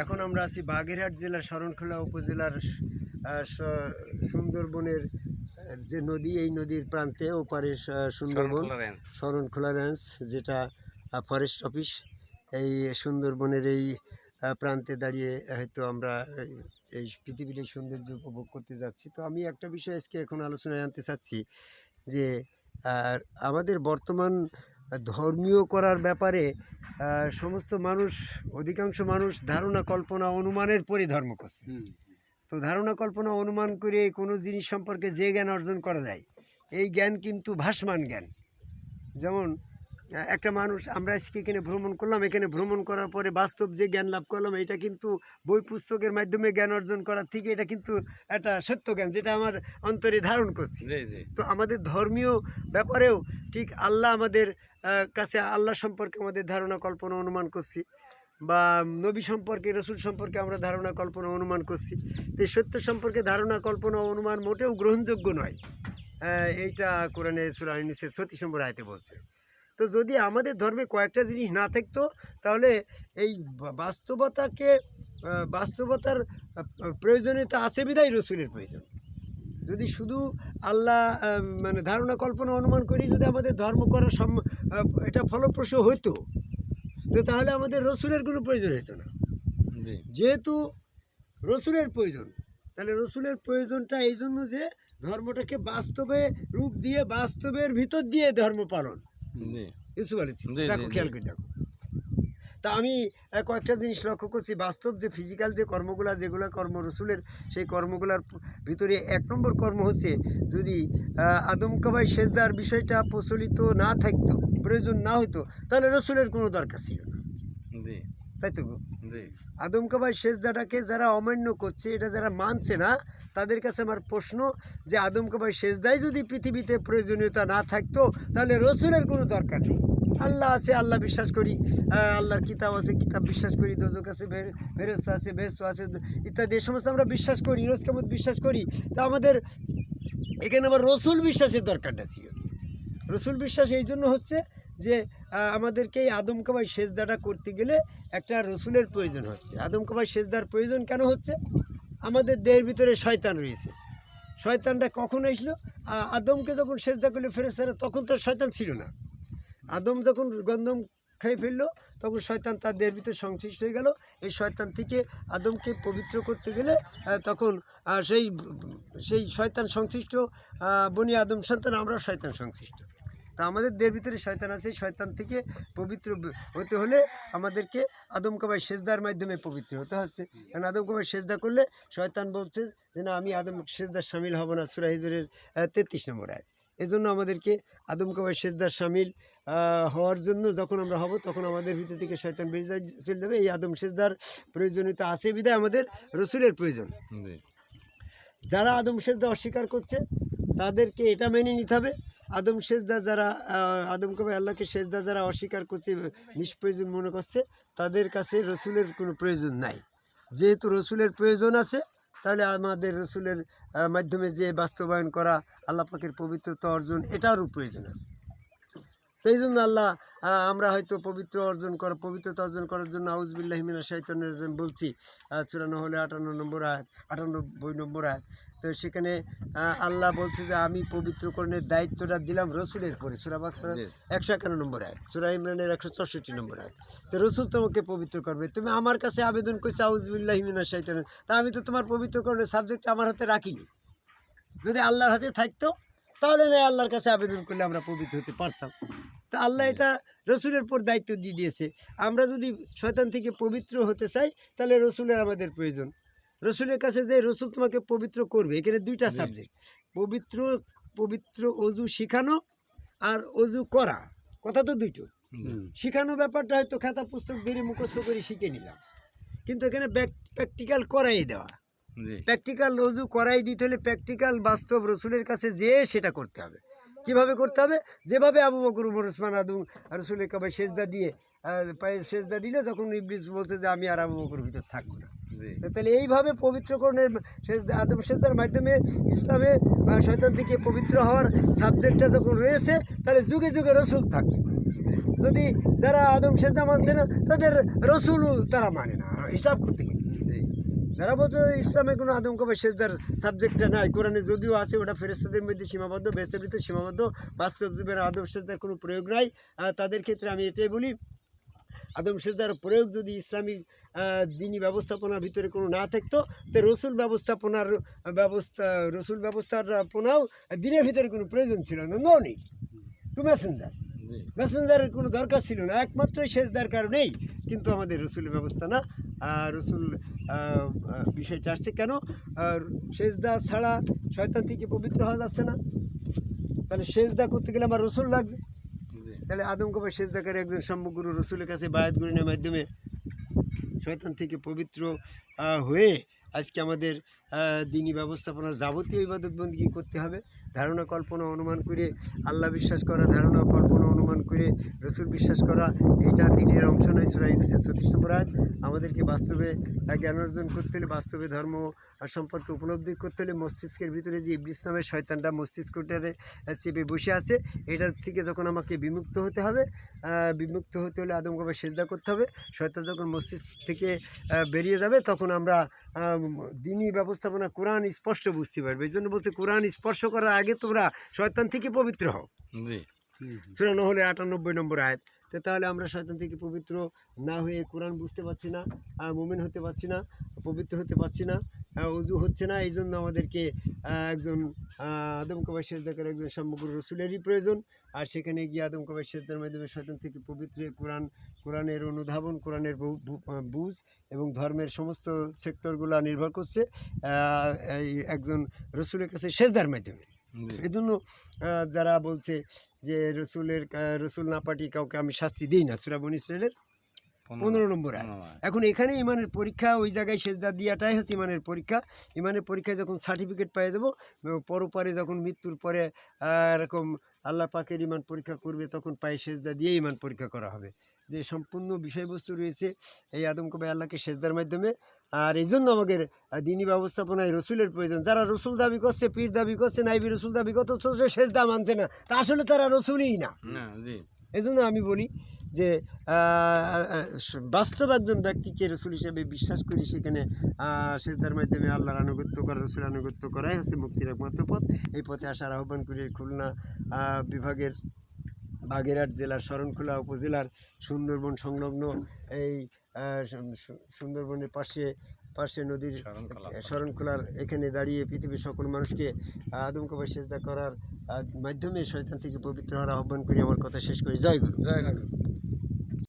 এখন আমরা আছি বাগেরহাট জেলার শরণখোলা উপজেলার সুন্দরবনের যে নদী, এই নদীর প্রান্তে ওপারে সুন্দরবন শরণখোলা রেঞ্জ, যেটা ফরেস্ট অফিস। এই সুন্দরবনের এই প্রান্তে দাঁড়িয়ে হয়তো আমরা এই পৃথিবীর সৌন্দর্য উপভোগ করতে যাচ্ছি। তো আমি একটা বিষয় আজকে এখন আলোচনায় আনতে চাচ্ছি যে আমাদের বর্তমান ধর্মীয় করার ব্যাপারে সমস্ত মানুষ, অধিকাংশ মানুষ ধারণা কল্পনা অনুমানের পরে ধর্ম করছে। তো ধারণা কল্পনা অনুমান করে কোনো জিনিস সম্পর্কে যে জ্ঞান অর্জন করা যায়, এই জ্ঞান কিন্তু ভাসমান জ্ঞান। যেমন একটা মানুষ, আমরা আজকে এখানে ভ্রমণ করলাম, এখানে ভ্রমণ করার পরে বাস্তব যে জ্ঞান লাভ করলাম, এটা কিন্তু বই পুস্তকের মাধ্যমে জ্ঞান অর্জন করার থেকে এটা কিন্তু একটা সত্য জ্ঞান, যেটা আমার অন্তরে ধারণ করছি। তো আমাদের ধর্মীয় ব্যাপারেও ঠিক আল্লাহ আমাদের কাছে, আল্লাহ সম্পর্কে আমাদের ধারণা কল্পনা অনুমান করছি, বা নবী সম্পর্কে, রসুল সম্পর্কে আমরা ধারণা কল্পনা অনুমান করছি। তো এই সত্য সম্পর্কে ধারণা কল্পনা অনুমান মোটেও গ্রহণযোগ্য নয়। এইটা কোরআনে সূরা ইউনূসের 36 নম্বর আয়াতে বলছে। তো যদি আমাদের ধর্মে কয়েকটা জিনিস না থাকতো, তাহলে এই বাস্তবতার প্রয়োজনীয়তা আছে বিধায় রসুলের প্রয়োজন। যদি শুধু আল্লাহ মানে ধারণা কল্পনা অনুমান করি যদি আমাদের ধর্ম করার এটা ফলপ্রসূ হতো, তো তাহলে আমাদের রসুলের কোনো প্রয়োজন হতো না। যেহেতু রসুলের প্রয়োজন, তাহলে রসুলের প্রয়োজনটা এই জন্য যে ধর্মটাকে বাস্তবে রূপ দিয়ে, বাস্তবের ভিতর দিয়ে ধর্ম পালন। কিছু বলেছি, দেখো, খেয়াল করে দেখো। তা আমি কয়েকটা জিনিস লক্ষ্য করছি। বাস্তব যে ফিজিক্যাল যে কর্মগুলা, যেগুলো কর্ম রসুলের, সেই কর্মগুলার ভিতরে 1 নম্বর কর্ম হচ্ছে, যদি আদম কাবায় সেজদার বিষয়টা প্রচলিত না থাকতো, প্রয়োজন না হতো, তাহলে রসুলের কোনো দরকার ছিল না। তাই তো? আদম কাবায় সেজদাটাকে যারা অমান্য করছে, এটা যারা মানছে না, তাদের কাছে আমার প্রশ্ন যে আদম কাবায় সেজদায় যদি পৃথিবীতে প্রয়োজনীয়তা না থাকতো, তাহলে রসুলের কোনো দরকার নেই। আল্লাহ আছে, আল্লাহ বিশ্বাস করি, আল্লাহর কিতাব আছে, কিতাব বিশ্বাস করি, দোজক আছে, ফেরেশতা আছে, বেহেশত আছে ইত্যাদি, এই সমস্ত আমরা বিশ্বাস করি, রোজ কিয়ামত বিশ্বাস করি। তা আমাদের এখানে আবার রসুল বিশ্বাসের দরকারটা ছিল। রসুল বিশ্বাস এই জন্য হচ্ছে যে আমাদেরকে এই আদম কাবায় সেজদাটা করতে গেলে একটা রসুলের প্রয়োজন হচ্ছে। আদম কাবায় সেজদার প্রয়োজন কেন হচ্ছে? আমাদের দেহের ভিতরে শয়তান রয়েছে। শয়তানটা কখন আসলো? আদমকে যখন সেজদা করলো ফেরেশতারা, তখন তো শয়তান ছিল না। আদম যখন গন্ধম খেয়ে ফেললো, তখন শয়তান তার দেহের ভিতরে সংশ্লিষ্ট হয়ে গেল। এই শয়তান থেকে আদমকে পবিত্র করতে গেলে তখন সেই শয়তান সংশ্লিষ্ট বনি আদম সন্তান, আমরা শয়তান সংশ্লিষ্ট। তা আমাদের দেহের ভিতরে শয়তান আছে। শয়তান থেকে পবিত্র হতে হলে আমাদেরকে আদম কাবায় সেজদার মাধ্যমে পবিত্র হতে হচ্ছে। কারণ আদম কাবায় সেজদা করলে শয়তান বলছে যে না, আমি আদম সেজদার সামিল হব না, সূরা হিজরের 33 নম্বর আয়াত। এজন্য আমাদেরকে আদম কাবায় সেজদার সামিল হওয়ার জন্য যখন আমরা হব, তখন আমাদের ভিতর থেকে শয়তান বেরিয়ে চলে যাবে। এই আদম সেজদার প্রয়োজনীয়তা আছে বিধায় আমাদের রসুলের প্রয়োজন। যারা আদম সেজদা অস্বীকার করছে, তাদেরকে এটা মেনে নিতে হবে, আদম সেজদা যারা আদম কাবায় আল্লাহকে সেজদা যারা অস্বীকার করছে, নিষ্প্রয়োজন মনে করছে, তাদের কাছে রসুলের কোনো প্রয়োজন নাই। যেহেতু রসুলের প্রয়োজন আছে, তাহলে আমাদের রসুলের মাধ্যমে যে বাস্তবায়ন করা, আল্লাহ পাকের পবিত্রতা অর্জন, এটারও প্রয়োজন আছে। এই জন্য আল্লাহ, আমরা হয়তো পবিত্রতা অর্জন করার জন্য আউযু বিল্লাহি মিনাশ শাইতানির রাজিম বলছি, সূরা নহলে 58 নম্বর আয়াত, 98 নম্বর আয়াত। তো সেখানে আল্লাহ বলছে যে আমি পবিত্রকরণের দায়িত্বটা দিলাম রসুলের পরে, সূরা বাকারা 151 নম্বর আয়াত, সূরা ইমরানের 164 নম্বর আয়াত। তো রসুল তোমাকে পবিত্র করবে। তুমি আমার কাছে আবেদন করছো আউযু বিল্লাহি মিনাশ শাইতানির, তা আমি তো তোমার পবিত্রকরণের সাবজেক্ট আমার হাতে রাখিনি। যদি আল্লাহর হাতে থাকতো, তাহলে না আল্লাহর কাছে আবেদন করলে আমরা পবিত্র হতে পারতাম। তা আল্লাহ এটা রসুলের উপর দায়িত্ব দিয়ে দিয়েছে। আমরা যদি শয়তান থেকে পবিত্র হতে চাই, তাহলে রসুলের আমাদের প্রয়োজন। রসুলের কাছে যে রসুল তোমাকে পবিত্র করবে, এখানে 2টা সাবজেক্ট, পবিত্র অজু শিখানো আর অজু করা, কথা তো 2টো। শিখানো ব্যাপারটা হয়তো খাতা পুস্তক ধরে মুখস্থ করে শিখে নিলাম, কিন্তু এখানে প্র্যাকটিক্যাল করাই দেওয়া, প্র্যাকটিক্যাল অজু করাই দিতে হলে প্র্যাকটিক্যাল বাস্তব রসুলের কাছে যেয়ে সেটা করতে হবে। কীভাবে করতে হবে? যেভাবে আবু বকর, উমর, ওসমান আদম রসুলের কাবায় সেজদা দিয়ে পায়ে সেজদা দিলে যখন ইবলিস বলছে যে আমি আর আবু বকর ভিতর থাকবো না, তাহলে এইভাবে পবিত্রকরণের আদম সেজদার মাধ্যমে ইসলামে শয়তান থেকে পবিত্র হওয়ার সাবজেক্টটা যখন রয়েছে, তাহলে যুগে যুগে রসুল থাকবে। যদি যারা আদম সেজদা মানছে না তাদের রসুল তারা মানে না হিসাব করতে গেলে। যারা বলছে ইসলামে কোনো আদম কবে সেজদার সাবজেক্টটা নাই, কোরআনে যদিও আছে ওটা ফেরেশতাদের মধ্যে সীমাবদ্ধ, বেহেশতের ভিতরে সীমাবদ্ধ, বাস্তব জীবনের আদম সেজদার কোনো প্রয়োগ নাই। তাদের ক্ষেত্রে আমি এটাই বলি, আদম সেজদার প্রয়োগ যদি ইসলামিক দিনী ব্যবস্থাপনার ভিতরে কোনো না থাকতো, তো রসুল ব্যবস্থাপনাও দিনের ভিতরে কোনো প্রয়োজন ছিল না। নো নিড টু মেসেঞ্জারের কোনো দরকার ছিল না, একমাত্র সেজদার কারণেই কিন্তু আমাদের রসুলের ব্যবস্থা না। রসুল বিষয়টা আসছে কেন, সেজদা ছাড়া শয়তান থেকে পবিত্র হওয়া যাচ্ছে না, তাহলে সেজদা করতে গেলে আমার রসুল লাগবে। তাহলে আদম কবে সেজদাকারী একজন সম্যগুরু রসুলের কাছে বায়াত গ্রহণের মাধ্যমে শয়তান থেকে পবিত্র হয়ে আজকে আমাদের দিনী ব্যবস্থাপনার যাবতীয় ইবাদত বন্দী করতে হবে। ধারণা কল্পনা অনুমান করে আল্লাহ বিশ্বাস করা, ধারণা কল্পনা অনুমান করে রসুল বিশ্বাস করা, এটা দিনের অংশ নয়। সূরা ইউনূসের 36 নম্বর আয়াত। আমাদেরকে বাস্তবে জ্ঞান অর্জন করতে হলে, বাস্তবে ধর্ম সম্পর্কে উপলব্ধি করতে হলে মস্তিষ্কের ভিতরে যে ইবলিস নামের শয়তানটা মস্তিষ্কটারে চেপে বসে আছে, এটার থেকে যখন আমাকে বিমুক্ত হতে হবে, বিমুক্ত হতে হলে আদম কবে সেজদা করতে হবে। শয়তান যখন মস্তিষ্ক থেকে বেরিয়ে যাবে তখন আমরা দিনী ব্যবস্থাপনা কোরআন স্পষ্ট বুঝতে পারবে। এই জন্য বলছে কোরআন স্পর্শ করার আগে তোমরা শয়তান থেকে পবিত্র হও। সূরা নহলের 98 নম্বর আয়াত। তাহলে আমরা শয়তান থেকে পবিত্র না হয়ে কোরআন বুঝতে পারছি না, মুমিন হতে পারছি না, পবিত্র হতে পারছি না, অজু হচ্ছে না। এই জন্য আমাদেরকে একজন আদম কবে সেজদাকারী একজন সমগ্র রসুলেরই প্রয়োজন। আর সেখানে গিয়ে আদম কবে সেজদার মাধ্যমে শয়তান থেকে পবিত্র হয়ে কোরআনের অনুধাবন, কোরআনের বুঝ এবং ধর্মের সমস্ত সেক্টরগুলো নির্ভর করছে এই একজন রসুলের কাছে সেজদার মাধ্যমে। এই জন্য যারা বলছে যে রসুল না পাঠিয়ে কাউকে আমি শাস্তি দিই না, সূরা বনী ইসরাঈলের 15 নম্বর আয়াত। এখন এখানে ইমানের পরীক্ষা, ওই জায়গায় সেজদা দিয়াটাই হচ্ছে ইমানের পরীক্ষা। ইমানের পরীক্ষায় যখন সার্টিফিকেট পেয়ে যাবো, পরপারে যখন মৃত্যুর পরে এরকম আল্লাহ পাকের ইমান পরীক্ষা করবে, তখন পায়ে সেজদা দিয়ে ইমান পরীক্ষা করা হবে। যে সম্পূর্ণ বিষয়বস্তু রয়েছে এই আদম কবে আল্লাহকে সেজদার মাধ্যমে। আর এই জন্য আমাদের দিনী ব্যবস্থাপনায় রসুলের প্রয়োজন। যারা রসুল দাবি করছে, পীর দাবি করছে, নাইবি রসুল দাবি করতে, সেজদা মানছে না, তা আসলে তারা রসুলই না। এই জন্য আমি বলি যে বাস্তব একজন ব্যক্তিকে রসুল হিসেবে বিশ্বাস করি, সেখানে সেজদার মাধ্যমে আল্লাহর আনুগত্য করা, রসুল আনুগত্য করাই হচ্ছে মুক্তির একমাত্র পথ। এই পথে আসার আহ্বান করে খুলনা বিভাগের বাগেরহাট জেলার শরণখোলা উপজেলার সুন্দরবন সংলগ্ন এই সুন্দরবনের পাশে নদীর শরণখোলার এখানে দাঁড়িয়ে পৃথিবীর সকল মানুষকে আদম কবে সেজদা করার মাধ্যমে শয়তান থেকে পবিত্র হওয়ার আহ্বান করে আমার কথা শেষ করি। জয় গুরু।